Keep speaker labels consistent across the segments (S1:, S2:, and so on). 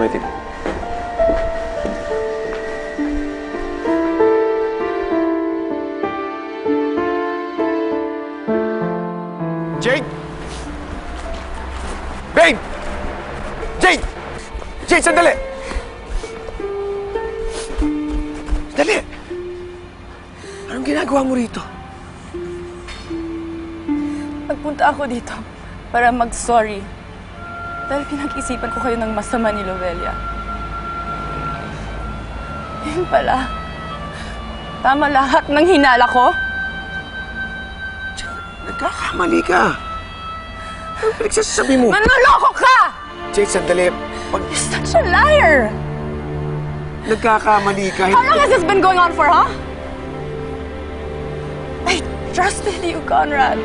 S1: natin. Jade! Babe! Jade! Jade, sandali! Sandali! Anong ginagawa mo rito?
S2: Nagpunta ako dito para mag-sorry. Dahil pinag-isipan ko kayo ng masama ni Lovelia. Yun pala. Tama lahat ng hinala ko.
S1: Nagkakamali ka. Ano pinagsasabi mo?
S2: Manloloko ka!
S1: Jade, sandali.
S2: You're such a liar!
S1: Nagkakamali ka.
S2: How long has this been going on for, huh? I trusted you, Conrad.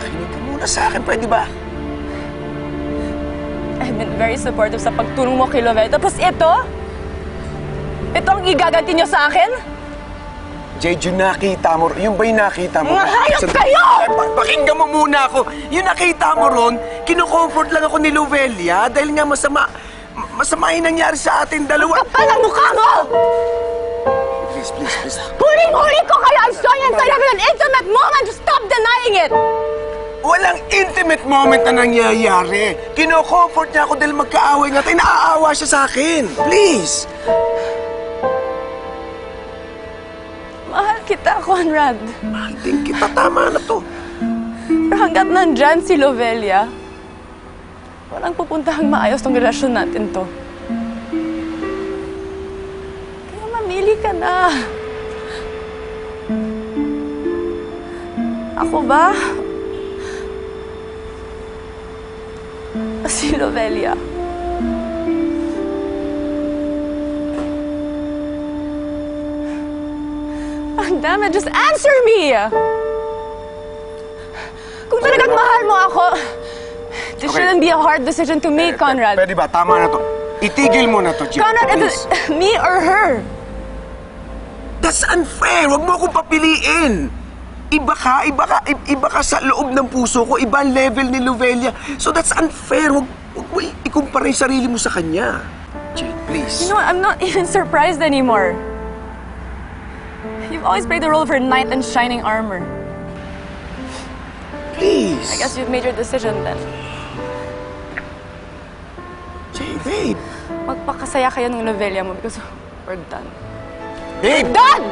S1: Kinig ka muna sa akin, pwede ba?
S2: I've been very supportive sa pagtulong mo kay Lovelia. Tapos ito? Ito ang igaganti niyo sa akin?
S1: Jade, yung nakita mo, yung ba yung nakita mo?
S2: Mga hayop kayo!
S1: Pakinggan mo muna ako. Yung nakita mo ron, kino-comfort lang ako ni Lovelia dahil nga masama yung nangyari sa atin dalawa.
S2: Kapal ang mukha mo!
S1: Please, please, please.
S2: Huling-huli ko kayo! I'm so inside of an intimate moment! Stop denying it!
S1: Walang intimate moment na nangyayari. Kino-comfort niya ako dahil magkaaway nga tayo. Naaawa siya sa akin. Please!
S2: Mahal kita, Conrad.
S1: Mahal din kita. Tama na to.
S2: Pero hanggat nandyan si Lovelia, walang pupuntahang maayos tong relasyon natin to. Kaya mamili ka na. Ako ba? Si Lovelia. Damn it, just answer me! Kung talagang mahal mo ako, this shouldn't be a hard decision to make, Conrad.
S1: Pwede ba? Tama na to. Itigil mo na to, Jade.
S2: Conrad, it's me or her.
S1: That's unfair. Huwag mo akong papiliin. Iba ka sa loob ng puso ko. Iba ang level ni Lovelia. So that's unfair. Huwag mo ikumpara yung sarili mo sa kanya. Jade, please.
S2: You know what? I'm not even surprised anymore. You've always played the role of her knight in shining armor.
S1: Please.
S2: I guess you've made your decision then.
S1: Jade, babe.
S2: Magpakasaya kayo ng Lovelia mo because we're done.
S1: Babe!
S2: Done!